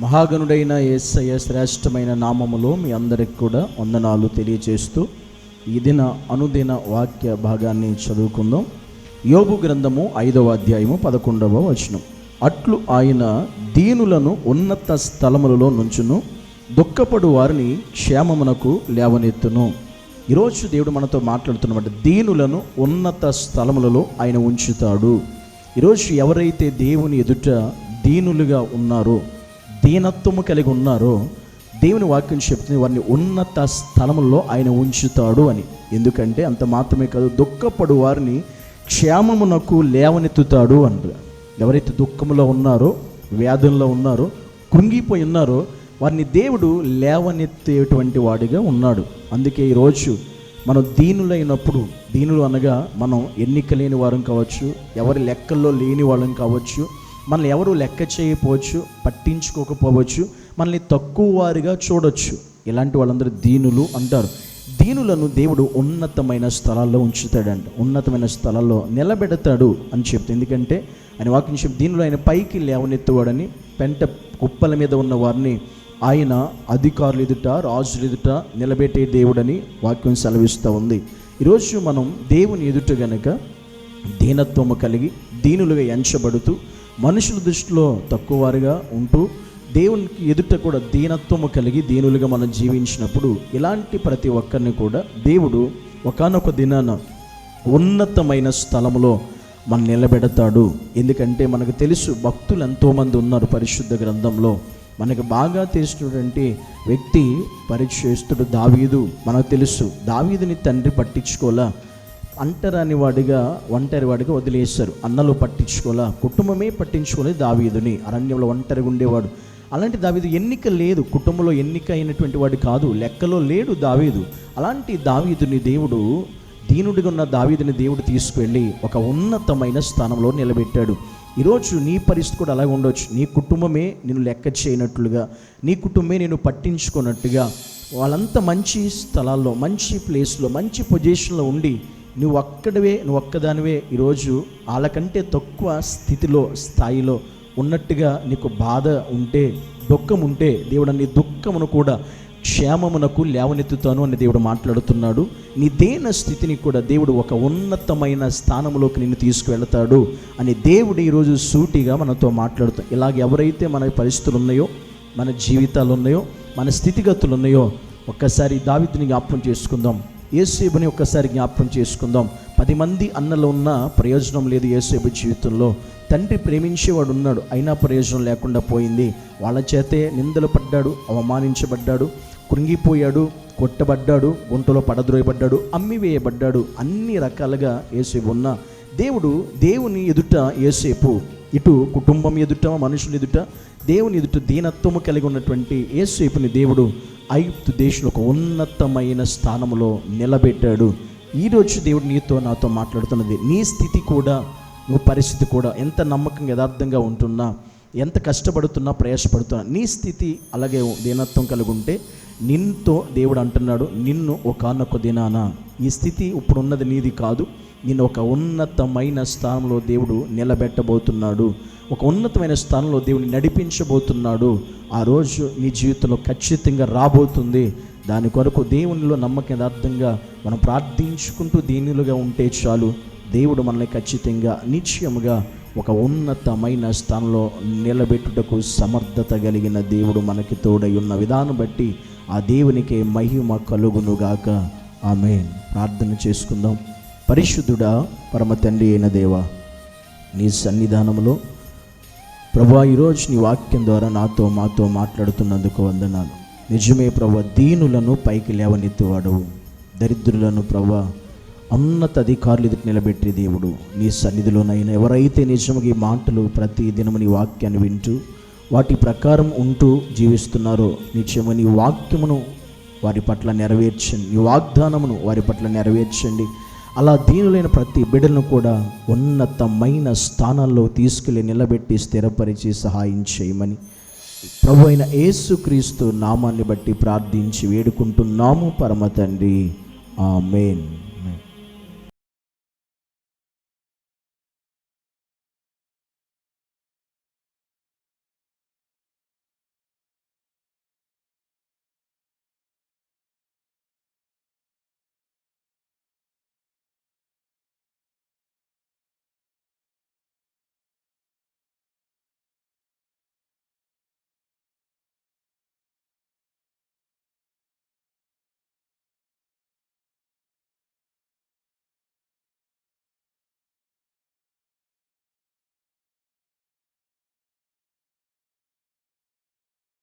మహాగణుడైన యేసయ్య శ్రేష్టమైన నామములో మీ అందరికి కూడా వందనాలు తెలియజేస్తూ ఈ దిన అనుదిన వాక్య భాగాన్ని చదువుకుందాం. యోబు గ్రంథము 5వ అధ్యాయము 11వ వచనం. అట్లు ఆయన దీనులను ఉన్నత స్థలములలో నుంచును, దుఃఖపడు వారిని క్షేమమునకు లేవనెత్తును. ఈరోజు దేవుడు మనతో మాట్లాడుతున్నమాట, దీనులను ఉన్నత స్థలములలో ఆయన ఉంచుతాడు. ఈరోజు ఎవరైతే దేవుని ఎదుట దీనులుగా ఉన్నారో, దీనత్వము కలిగి ఉన్నారో, దేవుని వాక్యం చెప్తుంది వారిని ఉన్నత స్థలముల్లో ఆయన ఉంచుతాడు అని. ఎందుకంటే అంత మాత్రమే కాదు, దుఃఖపడు వారిని క్షేమమునకు లేవనెత్తుతాడు అంటారు. ఎవరైతే దుఃఖంలో ఉన్నారో, వ్యాధుల్లో ఉన్నారో, కృంగిపోయి ఉన్నారో, వారిని దేవుడు లేవనెత్తేటువంటి వాడిగా ఉన్నాడు. అందుకే ఈరోజు మనం దీనులైనప్పుడు, దీనులు అనగా మనం ఎన్నిక లేని వారం కావచ్చు, ఎవరి లెక్కల్లో లేని వాళ్ళం కావచ్చు, మనల్ని ఎవరు లెక్క చేయకపోవచ్చు, పట్టించుకోకపోవచ్చు, మనల్ని తక్కువ వారిగా చూడొచ్చు. ఇలాంటి వాళ్ళందరూ దీనులు అంటారు. దీనులను దేవుడు ఉన్నతమైన స్థలాల్లో ఉంచుతాడంట, ఉన్నతమైన స్థలాల్లో నిలబెడతాడు అని చెప్తే. ఎందుకంటే ఆయన వాక్యం చెప్పి దీనులు ఆయన పైకి లేవనెత్తువాడని, పెంట కుప్పల మీద ఉన్న వారిని ఆయన అధికారులు ఎదుట, రాజులు ఎదుట నిలబెట్టే దేవుడని వాక్యం సెలవిస్తూ ఉంది. ఈరోజు మనం దేవుని ఎదుట గనక దీనత్వము కలిగి దీనులుగా ఎంచబడుతూ, మనుషుల దృష్టిలో తక్కువ వారిగా ఉంటూ, దేవునికి ఎదుట కూడా దీనత్వము కలిగి దీనులుగా మనం జీవించినప్పుడు, ఇలాంటి ప్రతి ఒక్కరిని కూడా దేవుడు ఒకానొక దినాన ఉన్నతమైన స్థలములో మనం నిలబెడతాడు. ఎందుకంటే మనకు తెలుసు, భక్తులు ఎంతోమంది ఉన్నారు పరిశుద్ధ గ్రంథంలో. మనకు బాగా తెలిసినటువంటి వ్యక్తి పరిచయస్తుడు దావీదు. మనకు తెలుసు, దావీదుని తండ్రి పట్టించుకోలా, ఒంటరి వాడిగా వదిలేశారు. అన్నలు పట్టించుకోలా, కుటుంబమే పట్టించుకోలేదు దావీదుని. అరణ్యంలో ఒంటరిగా ఉండేవాడు. అలాంటి దావీదు ఎన్నిక లేదు, కుటుంబంలో ఎన్నిక అయినటువంటి వాడు కాదు, లెక్కలో లేడు దావీదు. అలాంటి దావీదుని దేవుడు, దీనుడిగా ఉన్న దావీదుని దేవుడు తీసుకువెళ్ళి ఒక ఉన్నతమైన స్థానంలో నిలబెట్టాడు. ఈరోజు నీ పరిస్థితి కూడా అలాగే ఉండవచ్చు. నీ కుటుంబమే నేను లెక్క చేయనట్లుగా, నీ కుటుంబమే నేను పట్టించుకున్నట్టుగా, వాళ్ళంతా మంచి స్థలాల్లో, మంచి ప్లేస్లో, మంచి పొజిషన్లో ఉండి నువ్వు ఒక్కదానివే ఈరోజు వాళ్ళకంటే తక్కువ స్థాయిలో ఉన్నట్టుగా నీకు బాధ ఉంటే, దుఃఖం ఉంటే, దేవుడు నీ దుఃఖమును కూడా క్షేమమునకు లేవనెత్తుతాను అని దేవుడు మాట్లాడుతున్నాడు. నీ దేన స్థితిని కూడా దేవుడు ఒక ఉన్నతమైన స్థానంలోకి నిన్ను తీసుకువెళ్తాడు అని దేవుడు ఈరోజు సూటిగా మనతో మాట్లాడుతాం. ఇలాగ ఎవరైతే మన పరిస్థితులు ఉన్నాయో, మన జీవితాలు ఉన్నాయో, మన స్థితిగతులు ఉన్నాయో, ఒక్కసారి దావీదుని జ్ఞాపకం చేసుకుందాం. యేసేపుని ఒక్కసారి జ్ఞాపకం చేసుకుందాం. 10 మంది అన్నలు ఉన్న ప్రయోజనం లేదు యేసేపు జీవితంలో. తండ్రి ప్రేమించేవాడు ఉన్నాడు, అయినా ప్రయోజనం లేకుండా పోయింది. వాళ్ళ చేతే నిందలు పడ్డాడు, అవమానించబడ్డాడు, కృంగిపోయాడు, కొట్టబడ్డాడు, గుంటలో పడద్రోయబడ్డాడు, అమ్మివేయబడ్డాడు. అన్ని రకాలుగా యేసేపు ఉన్న దేవుని ఎదుట యేసేపు, ఇటు కుటుంబం ఎదుట, మనుషుల ఎదుట, దేవుని ఎదుట దీనత్వము కలిగి ఉన్నటువంటి యేసేపుని దేవుడు ఐగుప్తు దేశంలో ఒక ఉన్నతమైన స్థానంలో నిలబెట్టాడు. ఈరోజు దేవుడు నీతో నాతో మాట్లాడుతున్నది, నీ స్థితి కూడా, నువ్వు పరిస్థితి కూడా ఎంత నమ్మకంగా యథార్థంగా ఉంటున్నా, ఎంత కష్టపడుతున్నా, ప్రయాసపడుతున్నా, నీ స్థితి అలాగే దీనత్వం కలిగి ఉంటే నిన్నుతో దేవుడు అంటున్నాడు, నిన్ను ఒకానొక దినాన, ఈ స్థితి ఇప్పుడు ఉన్నది నీది కాదు, నిన్ను ఒక ఉన్నతమైన స్థానంలో దేవుడు నిలబెట్టబోతున్నాడు, ఒక ఉన్నతమైన స్థానంలో దేవుడిని నడిపించబోతున్నాడు. ఆ రోజు నీ జీవితంలో ఖచ్చితంగా రాబోతుంది. దాని కొరకు దేవునిలో నమ్మకం యథార్థంగా మనం ప్రార్థించుకుంటూ దీనులుగా ఉంటే చాలు, దేవుడు మనల్ని ఖచ్చితంగా నిశ్చయముగా ఒక ఉన్నతమైన స్థానంలో నిలబెట్టుటకు సమర్థత కలిగిన దేవుడు మనకి తోడై ఉన్న విధానం బట్టి ఆ దేవునికే మహిమ కలుగునుగాక. ఆమేన్. ప్రార్థన చేసుకుందాం. పరిశుద్ధుడా, పరమ తండ్రి అయిన దేవా, నీ సన్నిధానంలో ప్రభువా, ఈరోజు నీ వాక్యం ద్వారా మాతో మాట్లాడుతున్నందుకు వందనాలు. నిజమే ప్రభువా, దీనులను పైకి లేవనెత్తువాడవు, దరిద్రులను ప్రభువా ఉన్నత అధికారులు ఎదుటి నిలబెట్టే దేవుడు. నీ సన్నిధిలోనైనా ఎవరైతే నిజంగా ఈ మాటలు ప్రతి దినము నీ వాక్యాన్ని వింటూ వాటి ప్రకారం ఉంటూ జీవిస్తున్నారో, నిజంగా నీ వాక్యమును వారి పట్ల నెరవేర్చండి, నీ వాగ్దానమును వారి పట్ల నెరవేర్చండి. అలా దీనులైన ప్రతి బిడ్డలను కూడా ఉన్నతమైన స్థానాల్లో తీసుకెళ్ళి నిలబెట్టి స్థిరపరిచి సహాయం చేయమని ప్రభు అయిన యేసుక్రీస్తు నామాన్ని బట్టి ప్రార్థించి వేడుకుంటున్నాము పరమ తండ్రి. ఆమేన్.